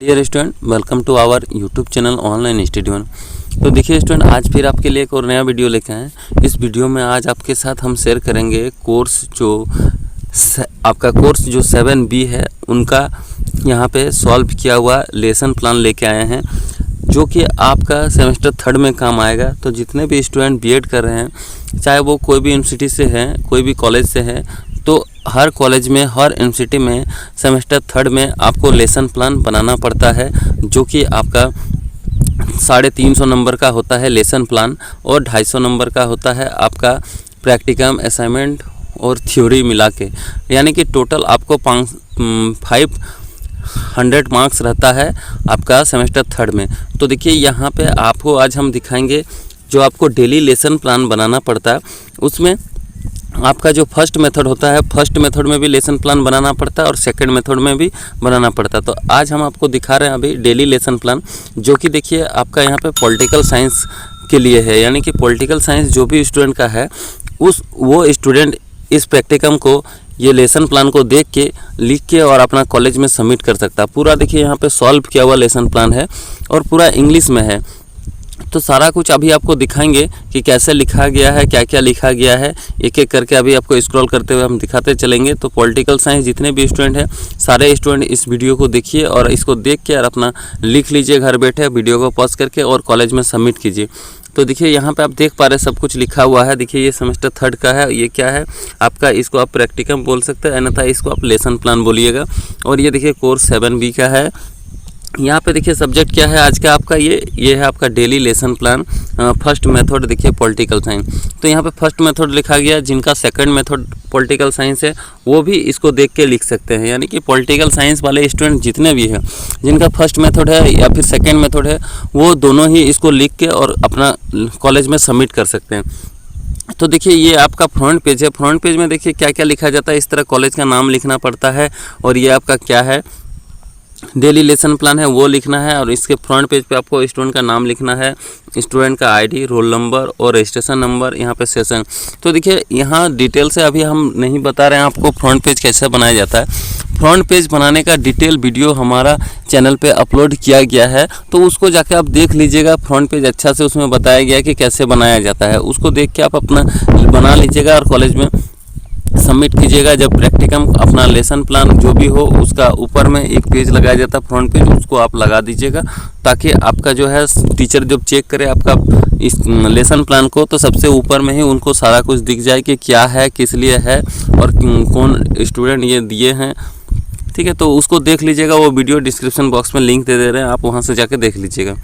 Dear student, welcome to our YouTube channel online study one. तो देखिए student, आज फिर आपके लिए एक और नया वीडियो लेके आए हैं। इस वीडियो में आज आपके साथ हम शेयर करेंगे कोर्स जो आपका कोर्स जो 7B है उनका यहाँ पे सॉल्व किया हुआ लेसन प्लान लेके आए हैं, जो कि आपका सेमेस्टर 3 में काम आएगा। तो जितने भी स्टूडेंट बीएड कर रहे हैं, चाहे वो कोई भी यूनिवर्सिटी से हैं, कोई भी कॉलेज से हैं, तो हर कॉलेज में, हर यूनिवर्सिटी में सेमेस्टर 3 में आपको लेसन प्लान बनाना पड़ता है, जो कि आपका 350 नंबर का होता है लेसन प्लान और 250 नंबर का होता है आपका प्रैक्टिकम, असाइनमेंट और थ्योरी मिला के, यानी कि टोटल आपको 500 मार्क्स रहता है आपका सेमेस्टर 3 में। तो देखिए यहाँ पे आपको आज हम दिखाएंगे जो आपको डेली लेसन प्लान बनाना पड़ता है। उसमें आपका जो फर्स्ट मेथड होता है, फर्स्ट मेथड में भी लेसन प्लान बनाना पड़ता है और सेकंड मेथड में भी बनाना पड़ता है। तो आज हम आपको दिखा रहे हैं अभी डेली लेसन प्लान, जो कि देखिए आपका यहाँ पे पॉलिटिकल साइंस के लिए है, यानी कि पॉलिटिकल साइंस जो भी स्टूडेंट का है वो स्टूडेंट इस प्रैक्टिकम को, ये लेसन प्लान को देख के, लिख के और अपना कॉलेज में सबमिट कर सकता है। पूरा देखिए यहाँ पे सॉल्व किया हुआ लेसन प्लान है और पूरा इंग्लिश में है। तो सारा कुछ अभी आपको दिखाएंगे कि कैसे लिखा गया है, क्या क्या लिखा गया है, एक एक करके अभी आपको स्क्रॉल करते हुए हम दिखाते चलेंगे। तो पॉलिटिकल साइंस जितने भी स्टूडेंट हैं, सारे स्टूडेंट इस वीडियो को देखिए और इसको देख के और अपना लिख लीजिए घर बैठे, वीडियो को पॉज करके और कॉलेज में सबमिट कीजिए। तो देखिए यहाँ पे आप देख पा रहे हैं सब कुछ लिखा हुआ है। देखिए ये सेमेस्टर 3 का है, ये क्या है आपका, इसको आप प्रैक्टिकम बोल सकते हैं, अन्यथा इसको आप लेसन प्लान बोलिएगा। और ये देखिए कोर्स 7B का है। यहाँ पे देखिए सब्जेक्ट क्या है आज का आपका, ये है आपका daily lesson plan. First method देखिए पॉलिटिकल साइंस, तो यहाँ पे फर्स्ट मेथड लिखा गया। जिनका सेकंड मेथड पॉलिटिकल साइंस है वो भी इसको देख के लिख सकते हैं, यानी कि पॉलिटिकल साइंस वाले स्टूडेंट जितने भी हैं, जिनका फर्स्ट मेथड है या फिर सेकेंड मेथड है, वो दोनों ही इसको लिख के और अपना कॉलेज में सबमिट कर सकते हैं। तो देखिए ये आपका फ्रंट पेज है। फ्रंट पेज में देखिए क्या क्या लिखा जाता है, इस तरह कॉलेज का नाम लिखना पड़ता है और ये आपका क्या है, डेली लेसन प्लान है वो लिखना है। और इसके फ्रंट पेज पे आपको स्टूडेंट का नाम लिखना है, स्टूडेंट का आईडी, रोल नंबर और रजिस्ट्रेशन नंबर, यहाँ पे सेशन। तो देखिए यहाँ डिटेल से अभी हम नहीं बता रहे हैं आपको फ्रंट पेज कैसे बनाया जाता है। फ्रंट पेज बनाने का डिटेल वीडियो हमारा चैनल पे अपलोड किया गया है, तो उसको जाके आप देख लीजिएगा। फ्रंट पेज अच्छा से उसमें बताया गया है कि कैसे बनाया जाता है, उसको देख के आप अपना बना लीजिएगा और कॉलेज में सबमिट कीजिएगा। जब प्रैक्टिकम अपना लेसन प्लान जो भी हो, उसका ऊपर में एक पेज लगाया जाता है फ्रंट पेज, उसको आप लगा दीजिएगा, ताकि आपका जो है टीचर जब चेक करे आपका इस लेसन प्लान को, तो सबसे ऊपर में ही उनको सारा कुछ दिख जाए कि क्या है, किस लिए है और कौन स्टूडेंट ये दिए हैं। ठीक है, तो उसको देख लीजिएगा। वो वीडियो डिस्क्रिप्शन बॉक्स में लिंक दे दे रहे हैं, आप वहाँ से जाके देख लीजिएगा।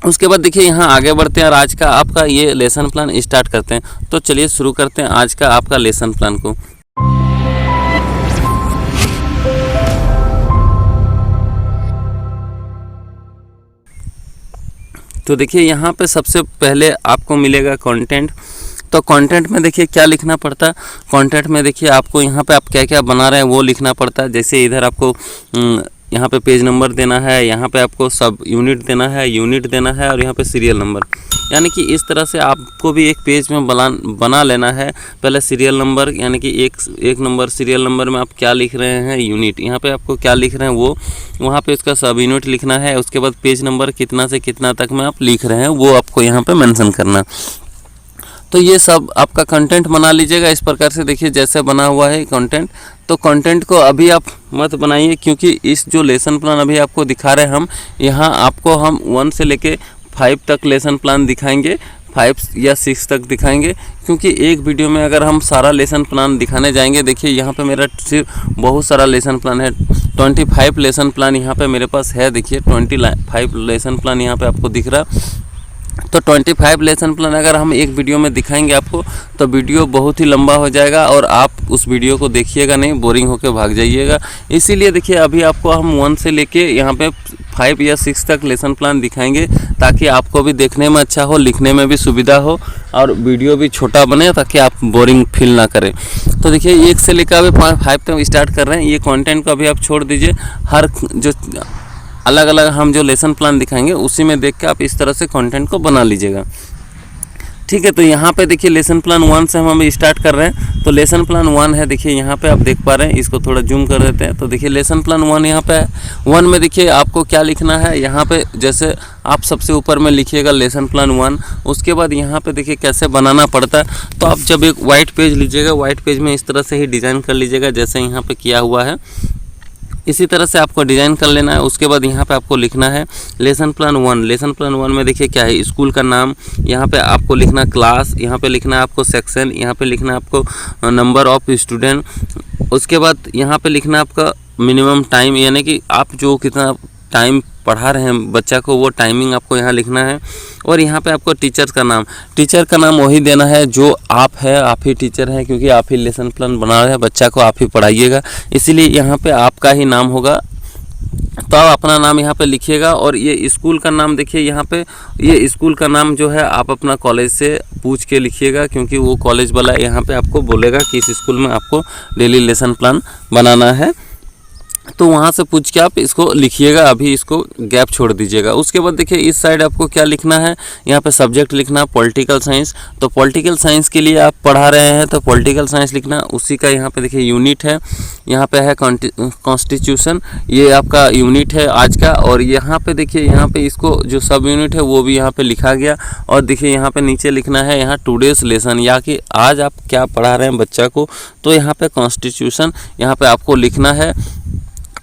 उसके बाद देखिए यहाँ आगे बढ़ते हैं और आज का आपका ये लेसन प्लान स्टार्ट करते हैं। तो चलिए शुरू करते हैं आज का आपका लेसन प्लान को। तो देखिए यहाँ पे सबसे पहले आपको मिलेगा कंटेंट। तो कंटेंट में देखिए क्या लिखना पड़ता है। कंटेंट में देखिए आपको यहाँ पे आप क्या क्या बना रहे हैं वो लिखना पड़ता है। जैसे इधर आपको यहाँ पे पेज नंबर देना है, यहाँ पे आपको सब यूनिट देना है, यूनिट देना है और यहाँ पे सीरियल नंबर, यानी कि इस तरह से आपको भी एक पेज में बना लेना है। पहले सीरियल नंबर, यानी कि एक नंबर, सीरियल नंबर में आप क्या लिख रहे हैं, यूनिट, यहाँ पे आपको क्या लिख रहे हैं वो, वहाँ पे इसका सब यूनिट लिखना है। उसके बाद पेज नंबर कितना से कितना तक में आप लिख रहे हैं वो आपको यहाँ पे मेंशन करना। तो ये सब आपका कंटेंट बना लीजिएगा इस प्रकार से। देखिए जैसे बना हुआ है कंटेंट, तो कंटेंट को अभी आप मत बनाइए, क्योंकि इस जो लेसन प्लान अभी आपको दिखा रहे हैं हम, यहाँ आपको हम 1 से लेके 5 तक लेसन प्लान दिखाएंगे, 5 या 6 तक दिखाएंगे, क्योंकि एक वीडियो में अगर हम सारा लेसन प्लान दिखाने जाएंगे, देखिए यहाँ पे मेरा सिर्फ बहुत सारा लेसन प्लान है, 25 लेसन प्लान यहाँ पे मेरे पास है। देखिए 25 लेसन प्लान यहाँ पे आपको दिख रहा। तो 25 लेसन प्लान अगर हम एक वीडियो में दिखाएंगे आपको, तो वीडियो बहुत ही लंबा हो जाएगा और आप उस वीडियो को देखिएगा नहीं, बोरिंग होकर भाग जाइएगा। इसीलिए देखिए अभी आपको हम 1 से लेके यहाँ पे 5 या 6 तक लेसन प्लान दिखाएंगे, ताकि आपको भी देखने में अच्छा हो, लिखने में भी सुविधा हो और वीडियो भी छोटा बने, ताकि आप बोरिंग फील ना करें। तो देखिए 1 से लेकर अभी 5 तक स्टार्ट कर रहे हैं। ये कॉन्टेंट को अभी आप छोड़ दीजिए, हर जो अलग अलग हम जो लेसन प्लान दिखाएंगे उसी में देख के आप इस तरह से कंटेंट को बना लीजिएगा। ठीक है। तो यहाँ पे देखिए लेसन प्लान 1 से हम अभी स्टार्ट कर रहे हैं। तो लेसन प्लान 1 है, देखिए यहाँ पे आप देख पा रहे हैं, इसको थोड़ा जूम कर देते हैं। तो देखिए लेसन प्लान 1 यहाँ पे है। 1 में देखिए आपको क्या लिखना है, यहाँ पे जैसे आप सबसे ऊपर में लिखिएगा लेसन प्लान 1। उसके बाद यहाँ पे देखिए कैसे बनाना पड़ता है। तो आप जब एक वाइट पेज लीजिएगा, वाइट पेज में इस तरह से ही डिज़ाइन कर लीजिएगा जैसे यहाँ पे किया हुआ है, इसी तरह से आपको डिज़ाइन कर लेना है। उसके बाद यहाँ पे आपको लिखना है लेसन प्लान 1। लेसन प्लान 1 में देखिए क्या है, स्कूल का नाम, यहाँ पे आपको लिखना क्लास, यहाँ पे लिखना है आपको सेक्शन, यहाँ पे लिखना है आपको नंबर ऑफ स्टूडेंट। उसके बाद यहाँ पे लिखना है आपका मिनिमम टाइम, यानी कि आप जो कितना टाइम पढ़ा रहे हैं बच्चा को वो टाइमिंग आपको यहाँ लिखना है। और यहाँ पे आपको टीचर का नाम वही देना है जो आप है, आप ही टीचर हैं, क्योंकि आप ही लेसन प्लान बना रहे हैं, बच्चा को आप ही पढ़ाइएगा, इसीलिए यहाँ पे आपका ही नाम होगा। तो आप अपना नाम यहाँ पे लिखिएगा। और ये स्कूल का नाम देखिए यहाँ पे, ये स्कूल का नाम जो है आप अपना कॉलेज से पूछ के लिखिएगा, क्योंकि वो कॉलेज वाला यहाँ पे आपको बोलेगा कि इस स्कूल में आपको डेली लेसन प्लान बनाना है। तो वहाँ से पूछ के आप इसको लिखिएगा, अभी इसको गैप छोड़ दीजिएगा। उसके बाद देखिए इस साइड आपको क्या लिखना है, यहाँ पे सब्जेक्ट लिखना पॉलिटिकल साइंस। तो पॉलिटिकल साइंस के लिए आप पढ़ा रहे हैं तो पॉलिटिकल साइंस लिखना, उसी का यहाँ पे देखिए यूनिट है, यहाँ पे है कॉन्स्टिट्यूशन, ये आपका यूनिट है आज का। और यहाँ पे देखिए यहाँ पे इसको जो सब यूनिट है वो भी यहाँ पे लिखा गया। और देखिए यहाँ पे नीचे लिखना है यहाँ टुडेज लेसन, या कि आज आप क्या पढ़ा रहे हैं बच्चा को, तो यहाँ पे कॉन्स्टिट्यूशन यहाँ पे आपको लिखना है।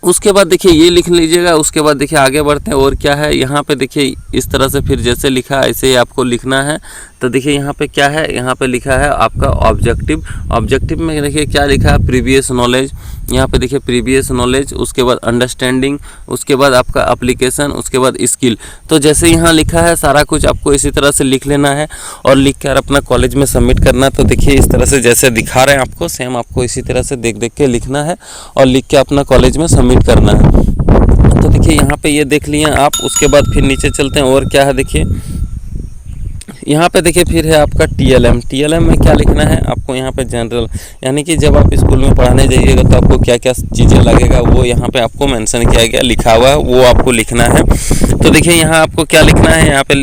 उसके बाद देखिए ये लिख लीजिएगा। उसके बाद देखिए आगे बढ़ते हैं, और क्या है यहाँ पे देखिए इस तरह से फिर जैसे लिखा ऐसे ही आपको लिखना है। तो देखिए यहाँ पे क्या है, यहाँ पे लिखा है आपका ऑब्जेक्टिव में देखिए क्या लिखा है, प्रीवियस नॉलेज, यहाँ पे देखिए प्रीवियस नॉलेज, उसके बाद अंडरस्टैंडिंग, उसके बाद आपका एप्लीकेशन, उसके बाद स्किल। तो जैसे यहाँ लिखा है सारा कुछ आपको इसी तरह से लिख लेना है और लिख कर अपना कॉलेज में सबमिट करना। तो देखिए इस तरह से जैसे दिखा रहे हैं आपको, सेम आपको इसी तरह से देख के लिखना है और लिख के अपना कॉलेज में सबमिट करना है। तो देखिए यहाँ पे ये देख लिए आप। उसके बाद फिर नीचे चलते हैं, और क्या है देखिए यहाँ पे देखिए फिर है आपका टीएलएम में क्या लिखना है आपको, यहाँ पे जनरल, यानी कि जब आप स्कूल में पढ़ाने जाइएगा तो आपको क्या क्या चीज़ें लगेगा वो यहाँ पे आपको मेंशन किया गया, लिखा हुआ है, वो आपको लिखना है। तो देखिए यहाँ आपको क्या लिखना है, यहाँ पे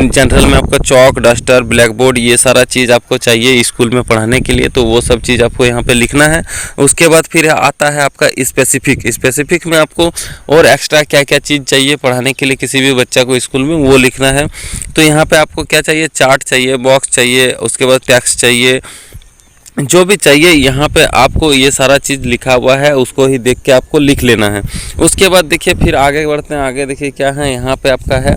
जनरल में आपका चौक, डस्टर, ब्लैक बोर्ड, ये सारा चीज़ आपको चाहिए स्कूल में पढ़ाने के लिए, तो वो सब चीज़ आपको यहाँ पे लिखना है। उसके बाद फिर आता है आपका स्पेसिफिक में आपको और एक्स्ट्रा क्या क्या चीज़ चाहिए पढ़ाने के लिए किसी भी बच्चा को स्कूल में, वो लिखना है। तो यहाँ पे आपको क्या चाहिए, चार्ट चाहिए, बॉक्स चाहिए, उसके बाद टेक्स्ट चाहिए, जो भी चाहिए यहाँ पे आपको ये सारा चीज़ लिखा हुआ है, उसको ही देख के आपको लिख लेना है। उसके बाद देखिए फिर आगे बढ़ते हैं, आगे देखिए क्या है, यहाँ पे आपका है,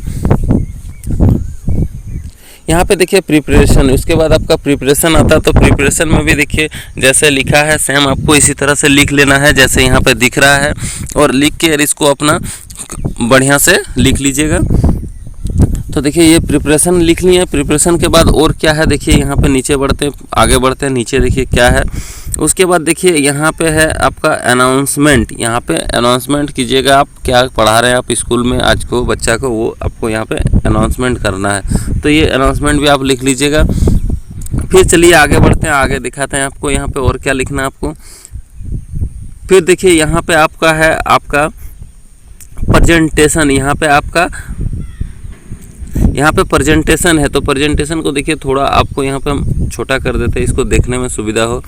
यहाँ पे देखिए प्रिपरेशन। उसके बाद आपका प्रिपरेशन आता है। तो प्रिपरेशन में भी देखिए जैसे लिखा है सेम आपको इसी तरह से लिख लेना है जैसे यहाँ पे दिख रहा है, और लिख के इसको अपना बढ़िया से लिख लीजिएगा। तो देखिए ये प्रिपरेशन लिख लिए। प्रिपरेशन के बाद और क्या है देखिए, यहाँ पे नीचे आगे बढ़ते हैं, नीचे देखिए क्या है। उसके बाद देखिए यहाँ पे है आपका अनाउंसमेंट। यहाँ पे अनाउंसमेंट कीजिएगा, आप क्या पढ़ा रहे हैं आप स्कूल में आज को बच्चा को, वो आपको यहाँ पे अनाउंसमेंट करना है। तो ये अनाउंसमेंट भी आप लिख लीजिएगा। फिर चलिए आगे बढ़ते हैं, आगे दिखाते हैं आपको यहाँ पे और क्या लिखना है आपको। फिर देखिए यहाँ पे आपका है आपका प्रेजेंटेशन। यहाँ पे प्रेजेंटेशन है। तो प्रेजेंटेशन को देखिए थोड़ा आपको यहाँ पे हम छोटा कर देते हैं, इसको देखने में सुविधा हो।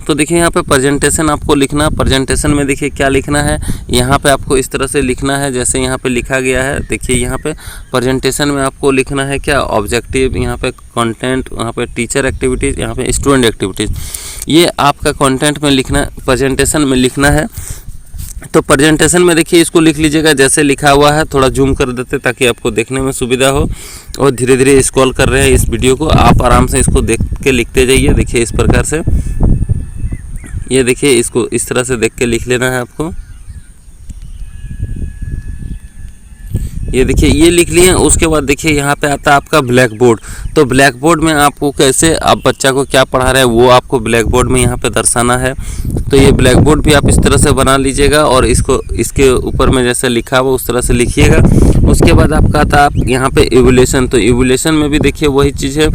तो देखिए यहाँ पे प्रेजेंटेशन आपको लिखना। प्रेजेंटेशन में देखिए क्या लिखना है, यहाँ पे आपको इस तरह से लिखना है जैसे यहाँ पे लिखा गया है। देखिए यहाँ पे प्रेजेंटेशन में आपको लिखना है क्या, ऑब्जेक्टिव, यहाँ पे कंटेंट, यहाँ पे टीचर एक्टिविटीज़, यहाँ पे स्टूडेंट एक्टिविटीज़, ये आपका कंटेंट में लिखना, प्रेजेंटेशन में लिखना है। तो प्रेजेंटेशन में देखिए इसको लिख लीजिएगा जैसे लिखा हुआ है, थोड़ा जूम कर देते ताकि आपको देखने में सुविधा हो। और धीरे धीरे स्क्रॉल कर रहे हैं इस वीडियो को, आप आराम से इसको देख के लिखते जाइए। देखिए इस प्रकार से, ये देखिए इसको इस तरह से देख के लिख लेना है आपको। ये देखिए ये लिख लिए। उसके बाद देखिए यहाँ पे आता है आपका ब्लैक बोर्ड। तो ब्लैक बोर्ड में आपको कैसे, आप बच्चा को क्या पढ़ा रहे हैं वो आपको ब्लैक बोर्ड में यहाँ पे दर्शाना है। तो ये ब्लैक बोर्ड भी आप इस तरह से बना लीजिएगा और इसको इसके ऊपर में जैसे लिखा हुआ उस तरह से लिखिएगा। उसके बाद आपका आता है आप यहाँ पे इवैल्यूएशन। तो इवैल्यूएशन में भी देखिए वही चीज़ है,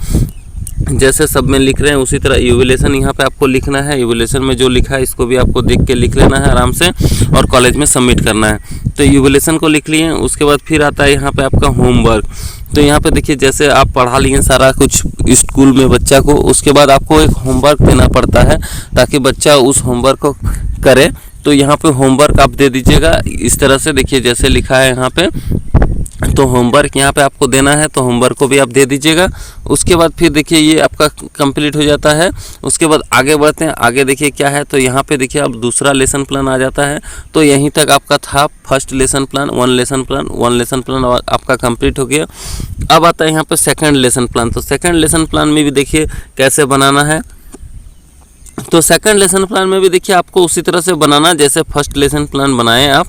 जैसे सब में लिख रहे हैं उसी तरह इवैल्यूएशन यहाँ पे आपको लिखना है। इवैल्यूएशन में जो लिखा है इसको भी आपको देख के लिख लेना है आराम से और कॉलेज में सबमिट करना है। तो इवैल्यूएशन को लिख लिए। उसके बाद फिर आता है यहाँ पे आपका होमवर्क। तो यहाँ पे देखिए जैसे आप पढ़ा लिए सारा कुछ स्कूल में बच्चा को, उसके बाद आपको एक होमवर्क देना पड़ता है ताकि बच्चा उस होमवर्क को करे। तो यहाँ पे होमवर्क आप दे दीजिएगा इस तरह से, देखिए जैसे लिखा है यहाँ पे, तो होमवर्क यहाँ पे आपको देना है, तो होमवर्क को भी आप दे दीजिएगा। उसके बाद फिर देखिए ये आपका कंप्लीट हो जाता है। उसके बाद आगे बढ़ते हैं, आगे देखिए क्या है, तो यहाँ पे देखिए अब दूसरा लेसन प्लान आ जाता है। तो यहीं तक आपका था first lesson plan, one lesson plan आपका कंप्लीट हो गया। अब आता है यहाँ पे सेकंड लेसन प्लान। तो सेकंड लेसन प्लान में भी देखिए कैसे बनाना है। तो सेकंड लेसन प्लान में भी देखिए आपको उसी तरह से बनाना जैसे फर्स्ट लेसन प्लान बनाए आप।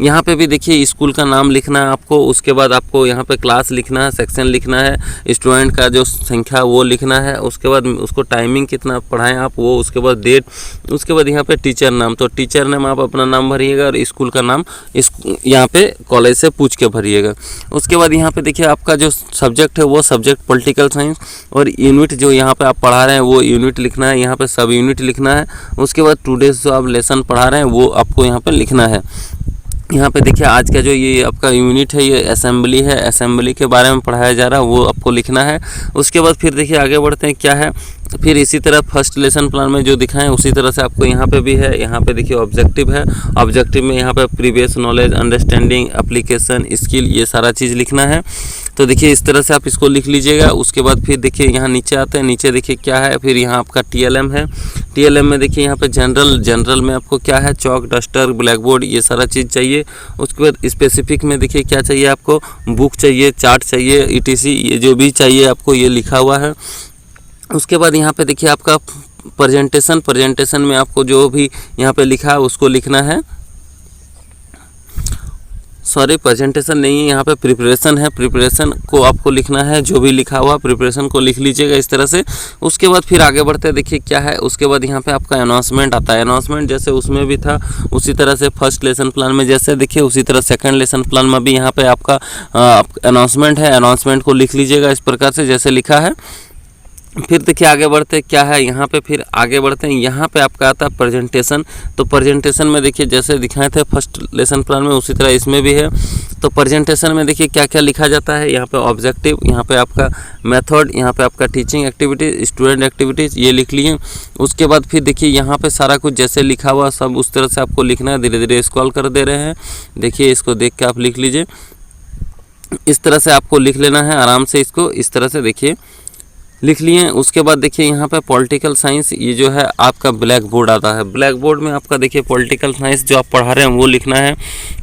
यहाँ पे भी देखिए स्कूल का नाम लिखना है आपको, उसके बाद आपको यहाँ पे क्लास लिखना है, सेक्शन लिखना है, स्टूडेंट का जो संख्या वो लिखना है, उसके बाद उसको टाइमिंग कितना पढ़ाएं आप वो, उसके बाद डेट, उसके बाद यहाँ पे टीचर नाम। तो टीचर नाम आप अपना नाम भरिएगा और स्कूल का नाम इस यहाँ पे कॉलेज से पूछ के भरिएगा। उसके बाद यहाँ पे देखिए आपका जो सब्जेक्ट है वो सब्जेक्ट पॉलिटिकल साइंस, और यूनिट जो यहाँ पे आप पढ़ा रहे हैं वो यूनिट लिखना है, यहाँ पे सब यूनिट लिखना है। उसके बाद टुडेज जो आप लेसन पढ़ा रहे हैं वो आपको यहाँ पे लिखना है। यहाँ पे देखिए आज का जो ये आपका यूनिट है ये असेंबली है, असेंबली के बारे में पढ़ाया जा रहा है वो आपको लिखना है। उसके बाद फिर देखिए आगे बढ़ते हैं क्या है, फिर इसी तरह फर्स्ट लेसन प्लान में जो दिखाएं उसी तरह से आपको यहाँ पे भी है। यहाँ पे देखिए ऑब्जेक्टिव है, ऑब्जेक्टिव में यहाँ पे previous knowledge, understanding, application, skill, ये सारा चीज़ लिखना है। तो देखिए इस तरह से आप इसको लिख लीजिएगा। उसके बाद फिर देखिए यहाँ नीचे आते हैं, नीचे देखिए क्या है, फिर यहाँ आपका TLM है। TLM में देखिए यहाँ पे जनरल में आपको क्या है, चौक, डस्टर, ब्लैक बोर्ड, ये सारा चीज़ चाहिए। उसके बाद स्पेसिफिक में देखिए क्या चाहिए आपको, बुक चाहिए, चार्ट चाहिए, ETC, ये जो भी चाहिए आपको ये लिखा हुआ है। उसके बाद यहाँ पे देखिए आपका प्रेजेंटेशन में आपको जो भी यहाँ पे लिखा है उसको लिखना है। सॉरी, प्रेजेंटेशन नहीं है, यहाँ पे प्रिपरेशन है, प्रिपरेशन को आपको लिखना है, जो भी लिखा हुआ प्रिपरेशन को लिख लीजिएगा इस तरह से। उसके बाद फिर आगे बढ़ते हैं, देखिए क्या है, उसके बाद यहाँ पे आपका अनाउंसमेंट आता है। अनाउंसमेंट जैसे उसमें भी था उसी तरह से फर्स्ट लेसन प्लान में जैसे देखिए उसी तरह सेकंड लेसन प्लान में भी यहाँ पे आपका अनाउंसमेंट है। अनाउंसमेंट को लिख लीजिएगा इस प्रकार से जैसे लिखा है। फिर देखिए आगे बढ़ते क्या है, यहाँ पे फिर आगे बढ़ते हैं, यहाँ पे आपका आता है प्रेजेंटेशन। तो प्रेजेंटेशन में देखिए जैसे दिखाए थे फर्स्ट लेसन प्लान में उसी तरह इसमें भी है। तो प्रेजेंटेशन में देखिए क्या क्या लिखा जाता है, यहाँ पे ऑब्जेक्टिव, यहाँ पे आपका मेथड, यहाँ पे आपका टीचिंग एक्टिविटीज, स्टूडेंट एक्टिविटीज़, ये लिख लिए। उसके बाद फिर देखिए यहाँ पे सारा कुछ जैसे लिखा हुआ सब उस तरह से आपको लिखना है। धीरे धीरे स्क्रॉल कर दे रहे हैं, देखिए इसको देख के आप लिख लीजिए। इस तरह से आपको लिख लेना है आराम से, इसको इस तरह से देखिए लिख लिए। उसके बाद देखिए यहाँ पे पॉलिटिकल साइंस, ये जो है आपका ब्लैक बोर्ड आता है। ब्लैक बोर्ड में आपका देखिए पॉलिटिकल साइंस जो आप पढ़ा रहे हैं वो लिखना है,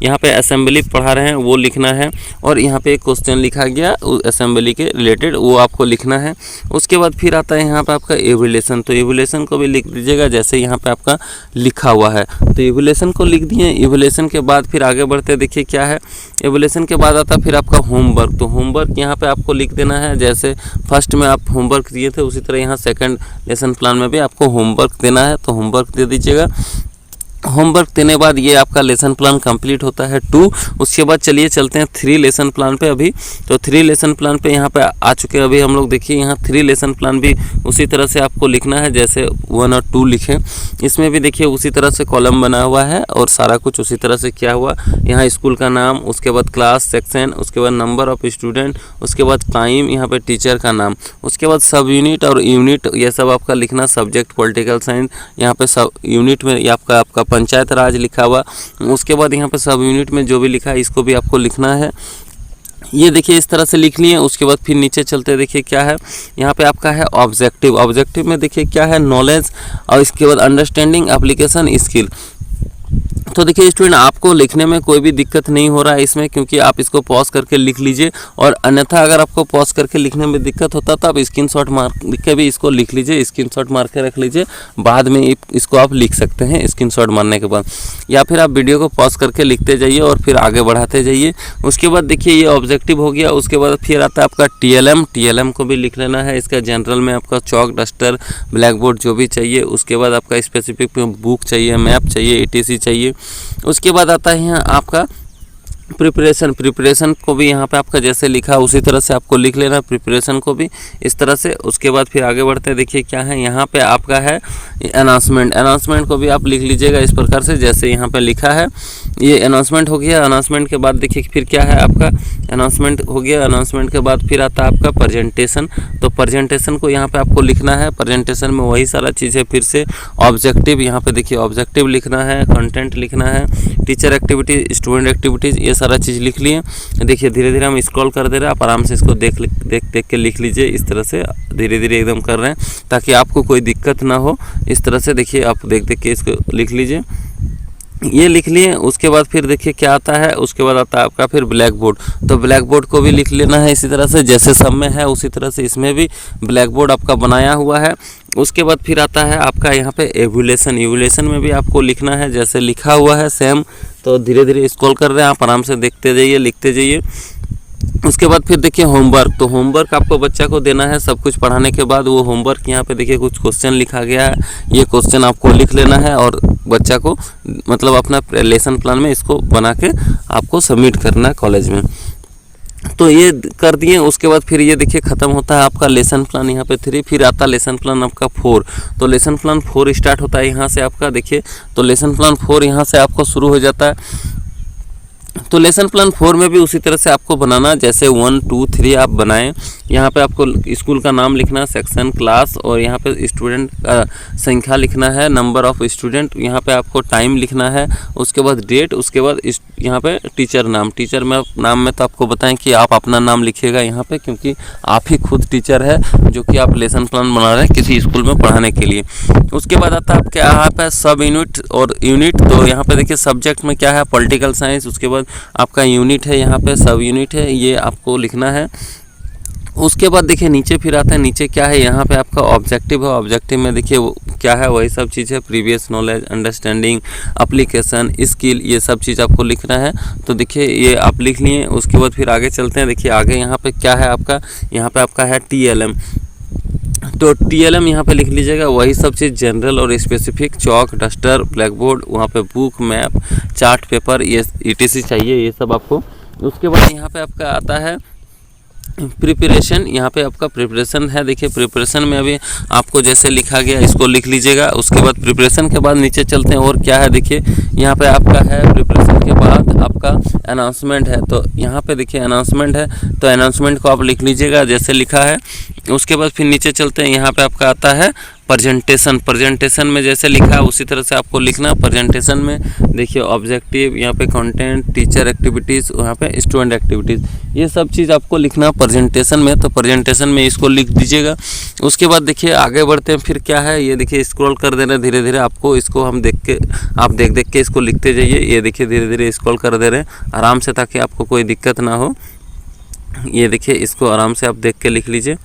यहाँ पे असेंबली पढ़ा रहे हैं वो लिखना है, और यहाँ पे एक क्वेश्चन लिखा गया असेंबली के रिलेटेड वो आपको लिखना है। उसके बाद फिर आता है यहाँ पे आपका एवुलेशन। तो एवुलेशन को भी लिख दीजिएगा जैसे यहाँ पे आपका लिखा हुआ है। तो एवुलेशन को लिख दिए। एवुलेशन के बाद फिर आगे बढ़ते देखिए क्या है, एवुलेशन के बाद आता फिर आपका होमवर्क। तो होमवर्क यहाँ पे आपको लिख देना है, जैसे फर्स्ट में आप होमवर्क दिए थे उसी तरह यहाँ सेकंड लेसन प्लान में भी आपको होमवर्क देना है, तो होमवर्क दे दीजिएगा। होमवर्क देने बाद ये आपका लेसन प्लान कंप्लीट होता है 2। उसके बाद चलिए चलते हैं 3 लेसन प्लान पे अभी। तो 3 लेसन प्लान पे यहाँ पे आ चुके हैं अभी हम लोग। देखिए यहाँ 3 लेसन प्लान भी उसी तरह से आपको लिखना है जैसे 1 और 2 लिखें। इसमें भी देखिए उसी तरह से कॉलम बना हुआ है और सारा कुछ उसी तरह से किया हुआ। यहाँ स्कूल का नाम, उसके बाद क्लास, सेक्शन, उसके बाद नंबर ऑफ स्टूडेंट, उसके बाद टाइम, यहाँ पे टीचर का नाम, उसके बाद सब यूनिट और यूनिट ये सब आपका लिखना। सब्जेक्ट पॉलिटिकल साइंस, यहाँ पे सब यूनिट में आपका पंचायत राज लिखा हुआ। उसके बाद यहाँ पे सब यूनिट में जो भी लिखा है इसको भी आपको लिखना है। ये देखिए इस तरह से लिख लिए। उसके बाद फिर नीचे चलते देखिए क्या है, यहाँ पे आपका है ऑब्जेक्टिव। ऑब्जेक्टिव में देखिए क्या है, नॉलेज, और इसके बाद अंडरस्टैंडिंग, एप्लीकेशन, स्किल। तो देखिए स्टूडेंट आपको लिखने में कोई भी दिक्कत नहीं हो रहा है इसमें, क्योंकि आप इसको पॉज करके लिख लीजिए। और अन्यथा अगर आपको पॉज करके लिखने में दिक्कत होता तो आप स्क्रीनशॉट मार के भी इसको लिख लीजिए, स्क्रीनशॉट मार के रख लीजिए, बाद में इसको आप लिख सकते हैं स्क्रीनशॉट मारने के बाद, या फिर आप वीडियो को पॉज करके लिखते जाइए और फिर आगे बढ़ाते जाइए। उसके बाद देखिए ये ऑब्जेक्टिव हो गया। उसके बाद फिर आता है आपका TLM को भी लिख लेना है। इसका जनरल में आपका चौक, डस्टर, ब्लैक बोर्ड जो भी चाहिए। उसके बाद आपका स्पेसिफिक बुक चाहिए, मैप चाहिए, ETC चाहिए। उसके बाद आता है यहाँ आपका प्रिपरेशन को भी यहाँ पे आपका जैसे लिखा उसी तरह से आपको लिख लेना, प्रिपरेशन को भी इस तरह से। उसके बाद फिर आगे बढ़ते देखिए क्या है, यहाँ पे आपका है अनाउंसमेंट को भी आप लिख लीजिएगा इस प्रकार से जैसे यहाँ पे लिखा है। ये अनाउंसमेंट हो गया। अनाउंसमेंट के बाद देखिए फिर क्या है आपका, अनाउंसमेंट हो गया। अनाउंसमेंट के बाद फिर आता है आपका प्रेजेंटेशन। तो प्रेजेंटेशन को यहाँ पे आपको लिखना है। प्रेजेंटेशन में वही सारा चीज़ है, फिर से ऑब्जेक्टिव, यहाँ पे देखिए ऑब्जेक्टिव लिखना है, कंटेंट लिखना है, टीचर एक्टिविटी, स्टूडेंट एक्टिविटीज़, ये सारा चीज़ लिख लिए। देखिए धीरे धीरे हम स्क्रॉल कर दे रहे हैं, आप आराम से इसको देख के लिख लीजिए। इस तरह से धीरे धीरे एकदम कर रहे हैं ताकि आपको कोई दिक्कत ना हो। इस तरह से देखिए आप देख के इसको लिख लीजिए। ये लिख लिए। उसके बाद फिर देखिए क्या आता है, उसके बाद आता है आपका फिर ब्लैक बोर्ड। तो ब्लैक बोर्ड को भी लिख लेना है इसी तरह से, जैसे सब में है उसी तरह से इसमें भी ब्लैक बोर्ड आपका बनाया हुआ है। उसके बाद फिर आता है आपका यहाँ पे एवुलेशन। एवुलेशन में भी आपको लिखना है जैसे लिखा हुआ है सेम। तो धीरे धीरे स्क्रॉल कर रहे हैं, आप आराम से देखते जाइए, लिखते जाइए। उसके बाद फिर देखिए होमवर्क। तो होमवर्क आपको बच्चा को देना है सब कुछ पढ़ाने के बाद। वो होमवर्क यहाँ पे देखिए कुछ क्वेश्चन लिखा गया है, ये क्वेश्चन आपको लिख लेना है और बच्चा को मतलब अपना लेसन प्लान में इसको बना के आपको सबमिट करना है कॉलेज में। तो ये कर दिए। उसके बाद फिर ये देखिए ख़त्म होता है आपका लेसन प्लान यहाँ पे 3। फिर आता है लेसन प्लान आपका 4। तो लेसन प्लान 4 स्टार्ट होता है यहाँ से आपका, देखिए। तो लेसन प्लान 4 यहाँ से आपको शुरू हो जाता है। तो लेसन प्लान 4 में भी उसी तरह से आपको बनाना, जैसे 1 2 3 आप बनाएं। यहाँ पे आपको स्कूल का नाम लिखना, सेक्शन, क्लास, और यहाँ पे स्टूडेंट का संख्या लिखना है, नंबर ऑफ स्टूडेंट, यहाँ पे आपको टाइम लिखना है, उसके बाद डेट, उसके बाद यहाँ पे टीचर नाम। टीचर में नाम में तो आपको बताएं कि आप अपना नाम लिखिएगा यहाँ पे, क्योंकि आप ही खुद टीचर है जो कि आप लेसन प्लान बना रहे हैं किसी स्कूल में पढ़ाने के लिए। उसके बाद आता है आपके यहाँ पे सब यूनिट और यूनिट। तो यहाँ पे देखिए सब्जेक्ट में क्या है, पॉलिटिकल साइंस। उसके बाद आपका यूनिट है, यहाँ पे सब यूनिट है, ये आपको लिखना है। उसके बाद देखिए नीचे फिर आता है, नीचे क्या है, यहाँ पे आपका ऑब्जेक्टिव है। ऑब्जेक्टिव में देखिए क्या है, वही सब चीज़ है, previous knowledge, understanding, application, skill, ये सब चीज़ आपको लिखना है। तो देखिए ये आप लिख लिए। उसके बाद फिर आगे चलते हैं। देखिए आगे यहाँ पे क्या है आपका, यहाँ पे आपका है TLM। तो TLM यहाँ पे लिख लीजिएगा, वही सब चीज़ जनरल और स्पेसिफिक, चौक, डस्टर, ब्लैक बोर्ड, वहाँ पे बुक, मैप, चार्ट पेपर, ये ETC चाहिए, ये सब आपको। उसके बाद यहाँ पे आपका आता है प्रिपरेशन। यहाँ पे आपका प्रिपरेशन है। देखिए प्रिपरेशन में अभी आपको जैसे लिखा गया इसको लिख लीजिएगा। उसके बाद प्रिपरेशन के बाद नीचे चलते हैं और क्या है, देखिए यहाँ पे आपका है प्रिपरेशन के बाद आपका अनाउंसमेंट है। तो यहाँ पे देखिए अनाउंसमेंट है, तो अनाउंसमेंट को आप लिख लीजिएगा जैसे लिखा है। उसके बाद फिर नीचे चलते हैं, यहाँ पे आपका आता है प्रेजेंटेशन। प्रेजेंटेशन में जैसे लिखा है उसी तरह से आपको लिखना। प्रेजेंटेशन में देखिए ऑब्जेक्टिव, यहाँ पे कंटेंट, टीचर एक्टिविटीज़, यहाँ पे स्टूडेंट एक्टिविटीज़, ये सब चीज़ आपको लिखना प्रेजेंटेशन में। तो प्रेजेंटेशन में इसको लिख दीजिएगा। उसके बाद देखिए आगे बढ़ते हैं, फिर क्या है, ये देखिए स्क्रॉल कर देना धीरे धीरे आपको। इसको हम देख के, आप देख के इसको लिखते जाइए। ये देखिए धीरे धीरे स्क्रॉल कर दे रहे हैं आराम से, ताकि आपको कोई दिक्कत ना हो। ये देखिए इसको आराम से आप देख के लिख लीजिए।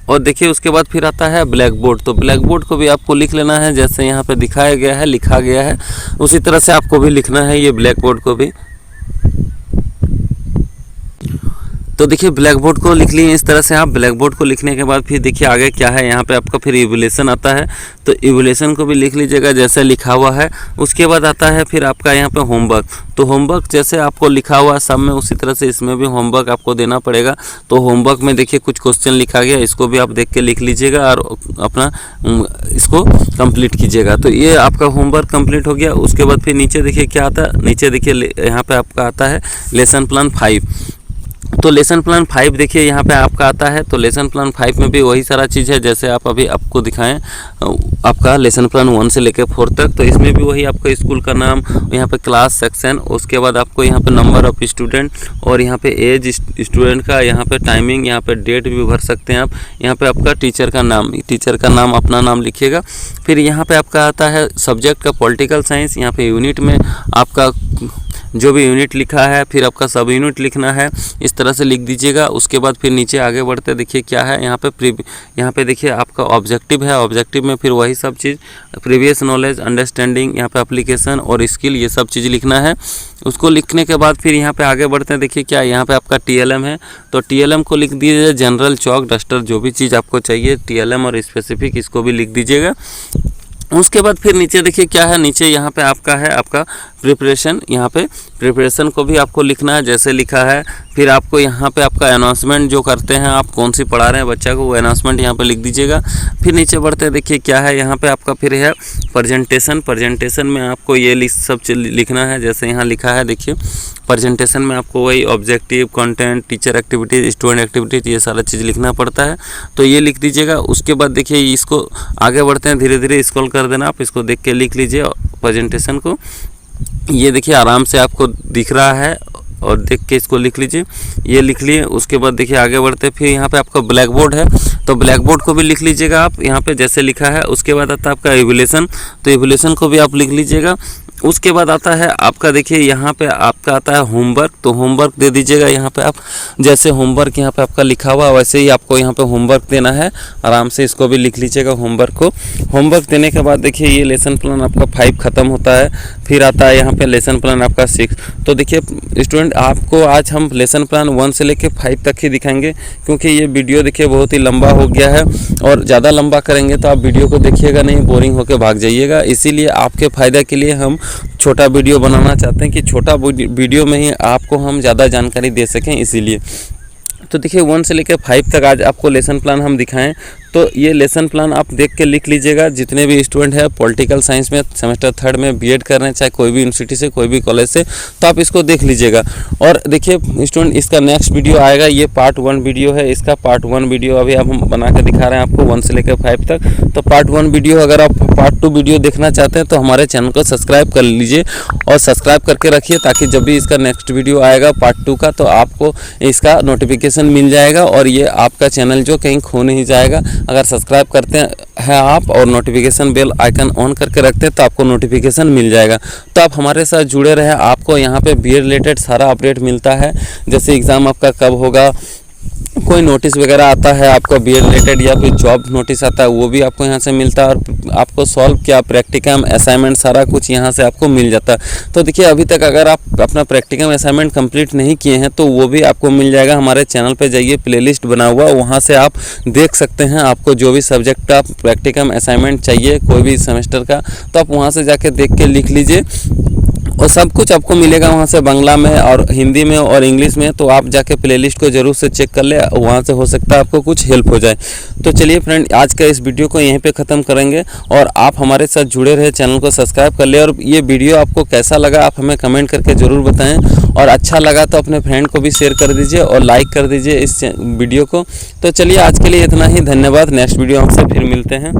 और देखिए उसके बाद फिर आता है ब्लैक बोर्ड। तो ब्लैक बोर्ड को भी आपको लिख लेना है, जैसे यहाँ पे दिखाया गया है, लिखा गया है, उसी तरह से आपको भी लिखना है ये ब्लैक बोर्ड को भी। तो देखिए ब्लैक बोर्ड को लिख लिए इस तरह से आप। ब्लैक बोर्ड को लिखने के बाद फिर देखिए आगे क्या है, यहाँ पे आपका फिर इवैल्यूएशन आता है। तो इवैल्यूएशन को भी लिख लीजिएगा जैसे लिखा हुआ है। उसके बाद आता है फिर आपका यहाँ पे होमवर्क। तो होमवर्क जैसे आपको लिखा हुआ है सब में, उसी तरह से इसमें भी होमवर्क आपको देना पड़ेगा। तो होमवर्क में देखिए कुछ क्वेश्चन लिखा गया, इसको भी आप देख के लिख लीजिएगा और अपना इसको कंप्लीट कीजिएगा। तो ये आपका होमवर्क कंप्लीट हो गया। उसके बाद फिर नीचे देखिए क्या आता है, नीचे देखिए यहाँ पे आपका आता है लेसन प्लान 5। तो लेसन प्लान 5 देखिए यहाँ पे आपका आता है। तो लेसन प्लान 5 में भी वही सारा चीज़ है जैसे आप अभी आपको दिखाएं, आपका लेसन प्लान 1 से लेकर 4 तक। तो इसमें भी वही आपको स्कूल का नाम, यहाँ पे क्लास, सेक्शन, उसके बाद आपको यहाँ पे नंबर ऑफ स्टूडेंट, और यहाँ पे एज स्टूडेंट का, यहाँ पे टाइमिंग, यहाँ पे डेट भी भर सकते हैं आप। यहाँ पे आपका टीचर का नाम अपना नाम लिखिएगा। फिर यहाँ पे आपका आता है सब्जेक्ट का पॉलिटिकल साइंस। यहाँ पे यूनिट में आपका जो भी यूनिट लिखा है, फिर आपका सब यूनिट लिखना है, इस तरह से लिख दीजिएगा। उसके बाद फिर नीचे आगे बढ़ते देखिए क्या है, यहाँ पे देखिए आपका ऑब्जेक्टिव है। ऑब्जेक्टिव में फिर वही सब चीज़, प्रीवियस नॉलेज, अंडरस्टैंडिंग, यहाँ पे एप्लीकेशन और स्किल, ये सब चीज़ लिखना है। उसको लिखने के बाद फिर यहाँ पे आगे बढ़ते हैं। देखिए क्या, यहाँ पे आपका TLM है। तो TLM को लिख दीजिए जनरल, चौक, डस्टर, जो भी चीज़ आपको चाहिए TLM और स्पेसिफिक, इसको भी लिख दीजिएगा। उसके बाद फिर नीचे देखिए क्या है, नीचे यहाँ पे आपका है आपका प्रिपरेशन, यहाँ पे प्रिपरेशन को भी आपको लिखना है जैसे लिखा है। फिर आपको यहाँ पे आपका अनाउंसमेंट जो करते हैं आप कौन सी पढ़ा रहे हैं बच्चा को, वो अनाउंसमेंट यहाँ पे लिख दीजिएगा। फिर नीचे बढ़ते हैं, देखिए क्या है यहाँ पे आपका फिर है प्रेजेंटेशन। प्रेजेंटेशन में आपको ये सब लिखना है जैसे यहाँ लिखा है। देखिए प्रेजेंटेशन में आपको वही objective, content, teacher activities, student activities, ये सारा चीज़ लिखना पड़ता है, तो ये लिख दीजिएगा। उसके बाद देखिए इसको आगे बढ़ते हैं, धीरे धीरे स्क्रॉल कर देना, आप इसको देख के लिख लीजिए प्रेजेंटेशन को। ये देखिए आराम से आपको दिख रहा है और देख के इसको लिख लीजिए, ये लिख लिए। उसके बाद देखिए आगे बढ़ते, फिर यहाँ पे आपका ब्लैक बोर्ड है तो ब्लैक बोर्ड को भी लिख लीजिएगा आप यहाँ पे जैसे लिखा है। उसके बाद आता है आपका इवैल्यूएशन, तो इवैल्यूएशन को भी आप लिख लीजिएगा। उसके बाद आता है आपका देखिए यहाँ पे आपका आता है होमवर्क, तो होमवर्क दे दीजिएगा यहाँ पे आप, जैसे होमवर्क यहाँ पे आपका लिखा हुआ वैसे ही आपको यहाँ पे होमवर्क देना है। आराम से इसको भी लिख लीजिएगा होमवर्क को। होमवर्क देने के बाद देखिए ये लेसन प्लान आपका 5 ख़त्म होता है, फिर आता है यहाँ पे लेसन प्लान आपका 6। तो देखिए स्टूडेंट आपको आज हम लेसन प्लान 1 से लेकर 5 तक ही दिखाएंगे, क्योंकि ये वीडियो देखिए बहुत ही लंबा हो गया है और ज़्यादा लंबा करेंगे तो आप वीडियो को देखिएगा नहीं, बोरिंग होकर भाग जाइएगा। इसीलिए आपके फ़ायदे के लिए हम छोटा वीडियो बनाना चाहते हैं कि छोटा वीडियो में ही आपको हम ज़्यादा जानकारी दे सकें, इसीलिए। तो देखिए 1 से लेकर 5 तक आज आपको लेसन प्लान हम दिखाएं, तो ये लेसन प्लान आप देख के लिख लीजिएगा। जितने भी स्टूडेंट हैं पॉलिटिकल साइंस में सेमेस्टर 3 में बीएड कर रहे हैं, चाहे कोई भी यूनिवर्सिटी से कोई भी कॉलेज से, तो आप इसको देख लीजिएगा। और देखिए स्टूडेंट इसका नेक्स्ट वीडियो आएगा, ये पार्ट 1 वीडियो है, इसका पार्ट 1 वीडियो अभी अब हम बना के दिखा रहे हैं आपको 1 से लेकर 5 तक। तो पार्ट 1 वीडियो अगर आप पार्ट 2 वीडियो देखना चाहते हैं तो हमारे चैनल को सब्सक्राइब कर लीजिए और सब्सक्राइब करके रखिए, ताकि जब भी इसका नेक्स्ट वीडियो आएगा पार्ट 2 का तो आपको इसका नोटिफिकेशन मिल जाएगा और ये आपका चैनल जो कहीं खो नहीं जाएगा। अगर सब्सक्राइब करते हैं आप और नोटिफिकेशन बेल आइकन ऑन करके रखते हैं तो आपको नोटिफिकेशन मिल जाएगा। तो आप हमारे साथ जुड़े रहे, आपको यहाँ पे बीएड रिलेटेड सारा अपडेट मिलता है, जैसे एग्ज़ाम आपका कब होगा, कोई नोटिस वगैरह आता है आपको बीएड रिलेटेड या फिर जॉब नोटिस आता है वो भी आपको यहाँ से मिलता है, और आपको सॉल्व क्या प्रैक्टिकम असाइनमेंट सारा कुछ यहाँ से आपको मिल जाता है। तो देखिए अभी तक अगर आप अपना प्रैक्टिकम असाइनमेंट कंप्लीट नहीं किए हैं तो वो भी आपको मिल जाएगा। हमारे चैनल पे जाइए, प्लेलिस्ट बना हुआ, वहाँ से आप देख सकते हैं आपको जो भी सब्जेक्ट का प्रैक्टिकम असाइनमेंट चाहिए कोई भी सेमेस्टर का, तो आप वहाँ से जाके देख के लिख लीजिए और सब कुछ आपको मिलेगा वहाँ से, बांग्ला में और हिंदी में और इंग्लिश में। तो आप जाके प्लेलिस्ट को ज़रूर से चेक कर ले, वहाँ से हो सकता है आपको कुछ हेल्प हो जाए। तो चलिए फ्रेंड आज का इस वीडियो को यहीं पे ख़त्म करेंगे और आप हमारे साथ जुड़े रहे, चैनल को सब्सक्राइब कर ले। और ये वीडियो आपको कैसा लगा आप हमें कमेंट करके ज़रूर बताएँ, और अच्छा लगा तो अपने फ्रेंड को भी शेयर कर दीजिए और लाइक कर दीजिए इस वीडियो को। तो चलिए आज के लिए इतना ही, धन्यवाद। नेक्स्ट वीडियो हमसे फिर मिलते हैं।